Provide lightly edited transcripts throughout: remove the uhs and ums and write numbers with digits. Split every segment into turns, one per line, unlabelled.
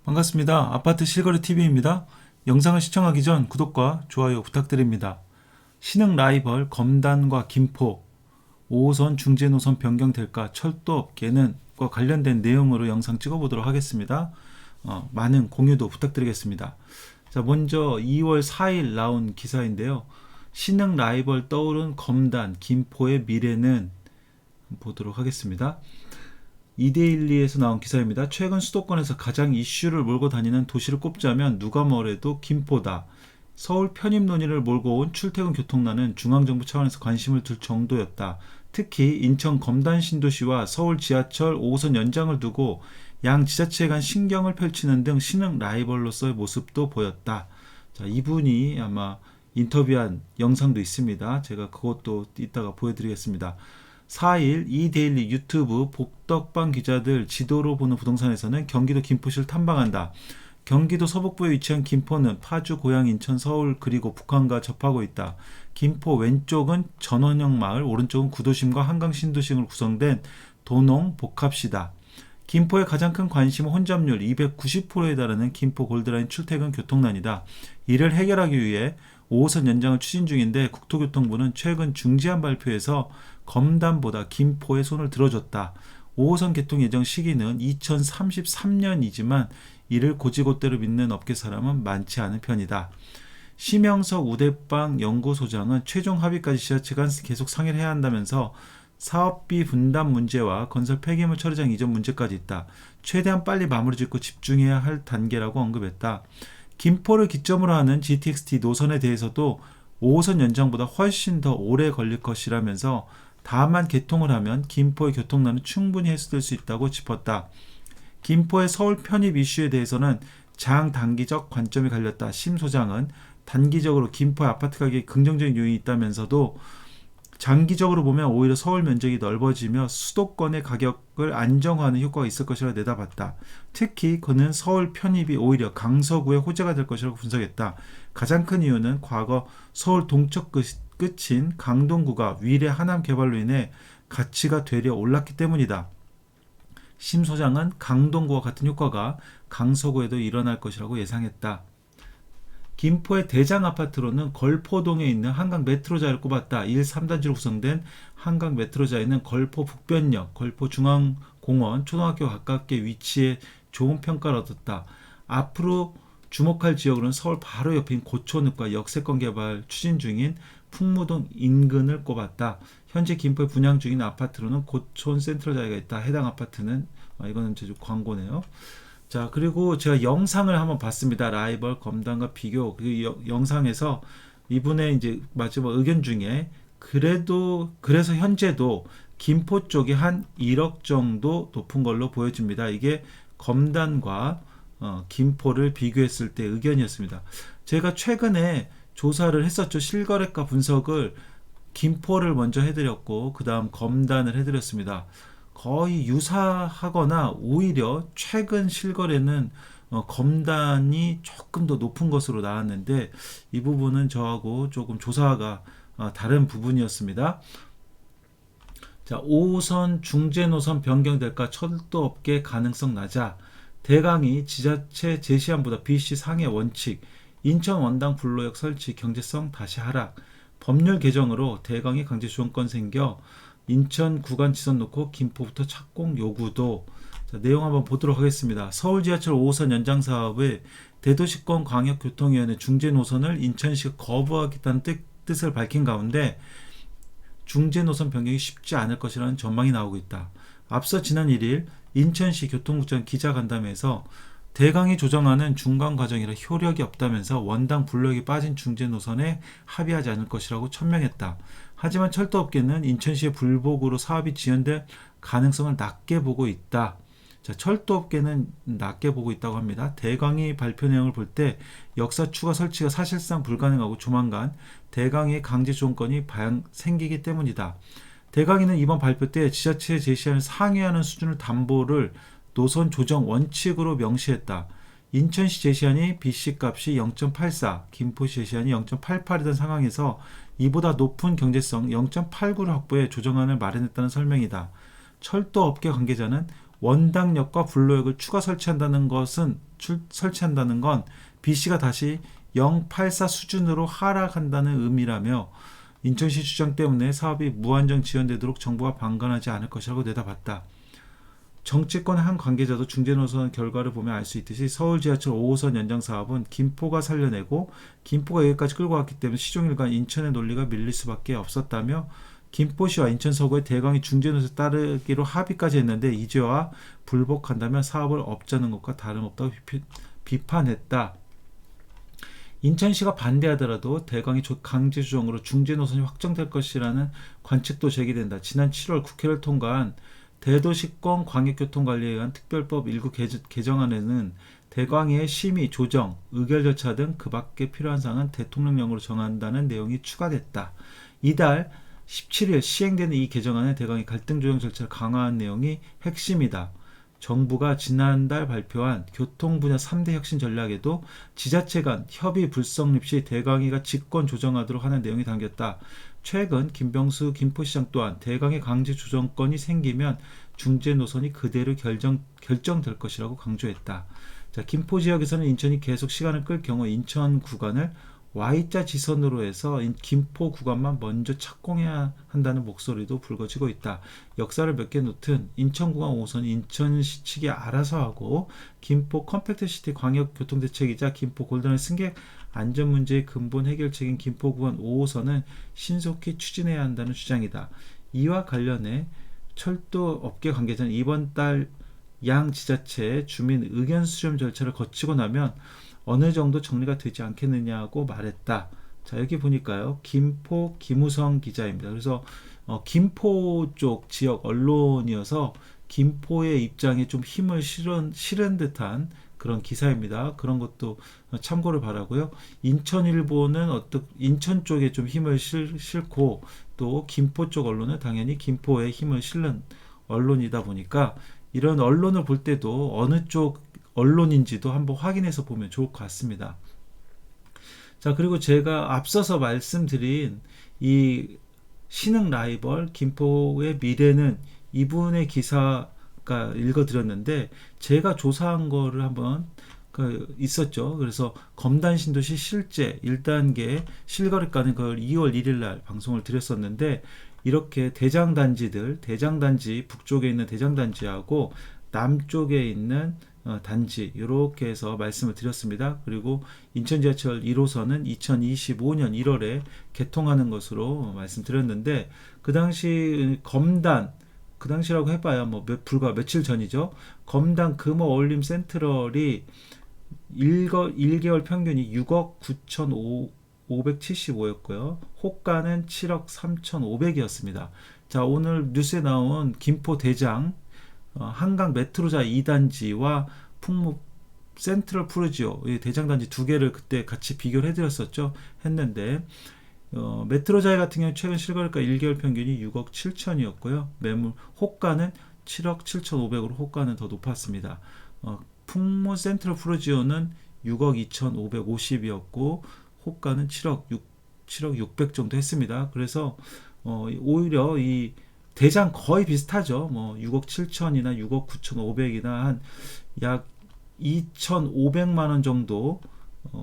반갑습니다. 아파트 실거래 TV입니다. 영상을 시청하기 전 구독과 좋아요 부탁드립니다. 신흥 라이벌 검단과 김포 5호선 중제 노선 변경될까 철도업계는 과 관련된 내용으로 영상 찍어보도록 하겠습니다. 많은 공유도 부탁드리겠습니다. 자, 먼저 2월 4일 나온 기사인데요. 신흥 라이벌 떠오른 검단 김포의 미래는 보도록 하겠습니다. 이데일리에서 나온 기사입니다. 최근 수도권에서 가장 이슈를 몰고 다니는 도시를 꼽자면 누가 뭐래도 김포다. 서울 편입 논의를 몰고 온 출퇴근 교통난은 중앙정부 차원에서 관심을 둘 정도였다. 특히 인천 검단 신도시와 서울 지하철 5호선 연장을 두고 양 지자체 간 신경을 펼치는 등 신흥 라이벌로서의 모습도 보였다. 자, 이분이 아마 인터뷰한 영상도 있습니다. 제가 그것도 이따가 보여드리겠습니다. 4일 이데일리 유튜브 복덕방 기자들 지도로 보는 부동산에서는 경기도 김포시를 탐방한다. 경기도 서북부에 위치한 김포는 파주, 고양, 인천, 서울 그리고 북한과 접하고 있다. 김포 왼쪽은 전원형 마을, 오른쪽은 구도심과 한강 신도심으로 구성된 도농 복합시다. 김포의 가장 큰 관심은 혼잡률 290%에 달하는 김포 골드라인 출퇴근 교통난이다. 이를 해결하기 위해 5호선 연장을 추진 중인데 국토교통부는 최근 중지한 발표에서 검단보다 김포에 손을 들어줬다. 5호선 개통 예정 시기는 2033년이지만 이를 고지고대로 믿는 업계 사람은 많지 않은 편이다. 심영석 우대방 연구소장은 최종 합의까지 지자체 간 계속 상의를 해야 한다면서 사업비 분담 문제와 건설 폐기물 처리장 이전 문제까지 있다. 최대한 빨리 마무리 짓고 집중해야 할 단계라고 언급했다. 김포를 기점으로 하는 GTX-T 노선에 대해서도 5호선 연장보다 훨씬 더 오래 걸릴 것이라면서 다만 개통을 하면 김포의 교통난은 충분히 해소될 수 있다고 짚었다. 김포의 서울 편입 이슈에 대해서는 장단기적 관점이 갈렸다. 심 소장은 단기적으로 김포의 아파트 가격에 긍정적인 요인이 있다면서도 장기적으로 보면 오히려 서울 면적이 넓어지며 수도권의 가격을 안정화하는 효과가 있을 것이라 내다봤다. 특히 그는 서울 편입이 오히려 강서구의 호재가 될 것이라고 분석했다. 가장 큰 이유는 과거 서울 동쪽 끝인 강동구가 위례 하남 개발로 인해 가치가 되려 올랐기 때문이다. 심 소장은 강동구와 같은 효과가 강서구에도 일어날 것이라고 예상했다. 김포의 대장 아파트로는 걸포동에 있는 한강 메트로자를 꼽았다. 1, 3단지로 구성된 한강 메트로자에는 걸포 북변역, 걸포 중앙공원, 초등학교 가깝게 위치해 좋은 평가를 얻었다. 앞으로 주목할 지역으로는 서울 바로 옆인 고촌읍과 역세권 개발 추진 중인 풍무동 인근을 꼽았다. 현재 김포에 분양 중인 아파트로는 고촌 센트럴자이가 있다. 해당 아파트는 이거는 제주 광고네요. 자, 그리고 제가 영상을 한번 봤습니다. 라이벌 검단과 비교. 그 영상에서 이분의 이제 마지막 의견 중에 그래서 현재도 김포 쪽이 한 1억 정도 높은 걸로 보여집니다. 이게 검단과 김포를 비교했을 때 의견이었습니다. 제가 최근에 조사를 했었죠. 실거래가 분석을 김포를 먼저 해드렸고 그 다음 검단을 해드렸습니다. 거의 유사하거나 오히려 최근 실거래는 검단이 조금 더 높은 것으로 나왔는데 이 부분은 저하고 조금 조사가 다른 부분이었습니다. 자, 5호선 중제 노선 변경될까 철도업계 가능성 낮아. 대강이 지자체 제시안보다 BC 상해 원칙, 인천 원당 불로역 설치 경제성 다시 하락. 법률 개정으로 대강이 강제 지원권 생겨 인천 구간 지선 놓고 김포부터 착공 요구도. 자, 내용 한번 보도록 하겠습니다. 서울 지하철 5호선 연장 사업의 대도시권 광역교통위원회 중제 노선을 인천시가 거부하겠다는 뜻을 밝힌 가운데 중제 노선 변경이 쉽지 않을 것이라는 전망이 나오고 있다. 앞서 지난 1일 인천시 교통국장 기자간담회에서 대강이 조정하는 중간 과정이라 효력이 없다면서 원당 불로역이 빠진 중제 노선에 합의하지 않을 것이라고 천명했다. 하지만 철도업계는 인천시의 불복으로 사업이 지연될 가능성을 낮게 보고 있다. 자, 철도업계는 낮게 보고 있다고 합니다. 대강이 발표 내용을 볼 때 역사 추가 설치가 사실상 불가능하고 조만간 대강의 강제 지원권이 생기기 때문이다. 대강이는 이번 발표 때 지자체에 제시하는 상회하는 수준을 담보를 노선 조정 원칙으로 명시했다. 인천시 제시안이 BC값이 0.84, 김포시 제시안이 0.88이던 상황에서 이보다 높은 경제성 0.89를 확보해 조정안을 마련했다는 설명이다. 철도업계 관계자는 원당력과 분로역을 추가 설치한다는 건 BC가 다시 084 수준으로 하락한다는 의미라며 인천시 주장 때문에 사업이 무한정 지연되도록 정부가 방관하지 않을 것이라고 내다봤다. 정치권의 한 관계자도 중재노선 결과를 보면 알 수 있듯이 서울 지하철 5호선 연장 사업은 김포가 살려내고 김포가 여기까지 끌고 왔기 때문에 시종일관 인천의 논리가 밀릴 수밖에 없었다며 김포시와 인천 서구의 대강이 중재노선에 따르기로 합의까지 했는데 이제와 불복한다면 사업을 업자는 것과 다름없다고 비판했다. 인천시가 반대하더라도 대강이 강제 조정으로 중재 노선이 확정될 것이라는 관측도 제기된다. 지난 7월 국회를 통과한 대도시권 광역교통관리에 의한 특별법 일부 개정안에는 대광의 심의, 조정, 의결 절차 등 그 밖에 필요한 사항은 대통령령으로 정한다는 내용이 추가됐다. 이달 17일 시행되는 이 개정안에 대강의 갈등 조정 절차를 강화한 내용이 핵심이다. 정부가 지난달 발표한 교통 분야 3대 혁신 전략에도 지자체 간 협의 불성립 시 대강이가 직권 조정하도록 하는 내용이 담겼다. 최근 김병수 김포시장 또한 대강의 강제 조정권이 생기면 중재 노선이 그대로 결정될 것이라고 강조했다. 자, 김포 지역에서는 인천이 계속 시간을 끌 경우 인천 구간을 Y자 지선으로 해서 김포 구간만 먼저 착공해야 한다는 목소리도 불거지고 있다. 역사를 몇 개 놓든 인천구간 5호선 인천시 측이 알아서 하고 김포 컴팩트시티 광역교통대책이자 김포 골든의 승객 안전문제의 근본 해결책인 김포구간 5호선은 신속히 추진해야 한다는 주장이다. 이와 관련해 철도업계 관계자는 이번 달 양 지자체 주민 의견 수렴 절차를 거치고 나면 어느 정도 정리가 되지 않겠느냐고 말했다. 자, 여기 보니까요. 김포 김우성 기자입니다. 그래서 김포 쪽 지역 언론이어서 김포의 입장에 좀 힘을 실은 듯한 그런 기사입니다. 그런 것도 참고를 바라고요. 인천일보는 인천 쪽에 좀 힘을 싣고 또 김포 쪽 언론은 당연히 김포에 힘을 실는 언론이다 보니까 이런 언론을 볼 때도 어느 쪽 언론인지도 한번 확인해서 보면 좋을 것 같습니다. 자, 그리고 제가 앞서서 말씀드린 이 신흥 라이벌 김포의 미래는 이분의 기사가 읽어드렸는데 제가 조사한 거를 한번 있었죠. 그래서 검단 신도시 실제 1단계 실거래가는 그걸 2월 1일 날 방송을 드렸었는데 이렇게 대장단지 북쪽에 있는 대장단지하고 남쪽에 있는 단지 이렇게 해서 말씀을 드렸습니다. 그리고 인천지하철 1호선은 2025년 1월에 개통하는 것으로 말씀드렸는데 그 당시 검단 그 당시라고 해봐야 불과 며칠 전이죠. 검단 금호 어울림 센트럴이 1개월 평균이 6억 9,575였고요. 호가는 7억 3,500이었습니다. 자, 오늘 뉴스에 나온 김포 대장 한강 메트로자 2단지와 풍무 센트럴 푸르지오 대장단지 두 개를 그때 같이 비교를 해드렸었죠. 했는데 메트로자이 같은 경우 최근 실거래가 1개월 평균이 6억 7천이었고요. 매물 호가는 7억 7,500으로 호가는 더 높았습니다. 풍무 센트럴 푸르지오는 6억 2,550이었고 호가는 7억 600 정도 했습니다. 그래서 오히려 이 대장 거의 비슷하죠. 6억 7천이나 6억 9,500이나 한 약 2,500만 원 정도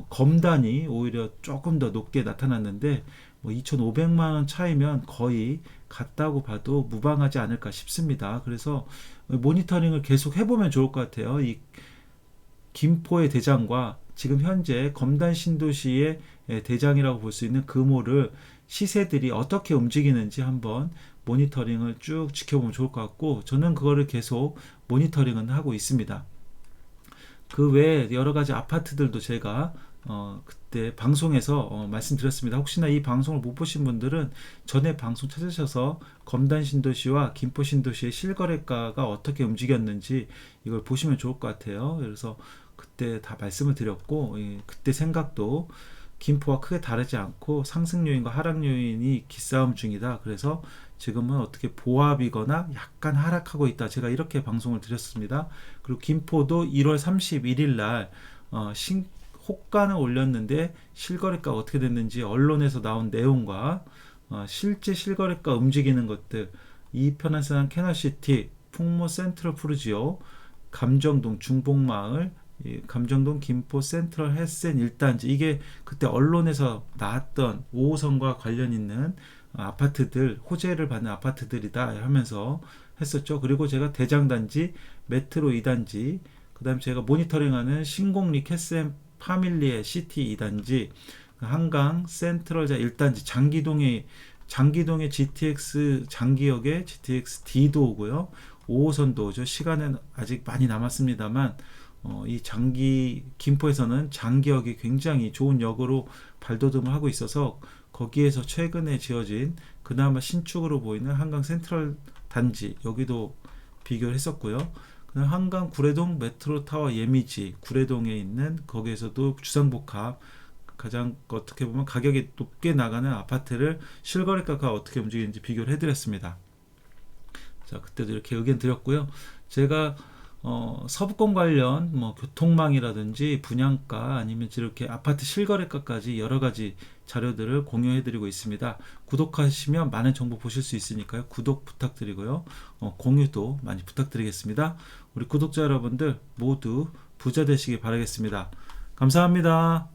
검단이 오히려 조금 더 높게 나타났는데 2,500만 원 차이면 거의 같다고 봐도 무방하지 않을까 싶습니다. 그래서 모니터링을 계속 해보면 좋을 것 같아요. 이 김포의 대장과 지금 현재 검단 신도시의 대장이라고 볼 수 있는 금호를 시세들이 어떻게 움직이는지 한번 모니터링을 쭉 지켜보면 좋을 것 같고 저는 그거를 계속 모니터링은 하고 있습니다. 그 외에 여러 가지 아파트들도 제가 그때 방송에서 말씀드렸습니다. 혹시나 이 방송을 못 보신 분들은 전에 방송 찾으셔서 검단 신도시와 김포 신도시의 실거래가가 어떻게 움직였는지 이걸 보시면 좋을 것 같아요. 그래서 그때 다 말씀을 드렸고 그때 생각도 김포와 크게 다르지 않고 상승 요인과 하락 요인이 기싸움 중이다. 그래서 지금은 어떻게 보합이거나 약간 하락하고 있다. 제가 이렇게 방송을 드렸습니다. 그리고 김포도 1월 31일 날 호가는 올렸는데 실거래가 어떻게 됐는지 언론에서 나온 내용과 실제 실거래가 움직이는 것들 이편한산 캐널시티 풍무 센트럴 푸르지오, 감정동 중복마을, 감정동 김포 센트럴 헬센 1단지, 이게 그때 언론에서 나왔던 5호선과 관련 있는 아파트들, 호재를 받는 아파트들이다 하면서 했었죠. 그리고 제가 대장단지, 메트로 2단지, 그 다음에 제가 모니터링하는 신공리 캐센 파밀리의 시티 2단지, 한강 센트럴자 1단지, 장기동의 GTX 장기역에 GTX D도 오고요. 5호선도 오죠. 시간은 아직 많이 남았습니다만 이 김포에서는 장기역이 굉장히 좋은 역으로 발돋움을 하고 있어서 거기에서 최근에 지어진 그나마 신축으로 보이는 한강 센트럴 단지, 여기도 비교를 했었고요. 그다음 한강 구례동 메트로타워 예미지, 구례동에 있는 거기에서도 주상복합, 가장 어떻게 보면 가격이 높게 나가는 아파트를 실거래가가 어떻게 움직이는지 비교를 해드렸습니다. 자, 그때도 이렇게 의견 드렸고요. 제가 서부권 관련 교통망이라든지 분양가, 아니면 이렇게 아파트 실거래가까지 여러 가지 자료들을 공유해드리고 있습니다. 구독하시면 많은 정보 보실 수 있으니까요. 구독 부탁드리고요. 공유도 많이 부탁드리겠습니다. 우리 구독자 여러분들 모두 부자 되시기 바라겠습니다. 감사합니다.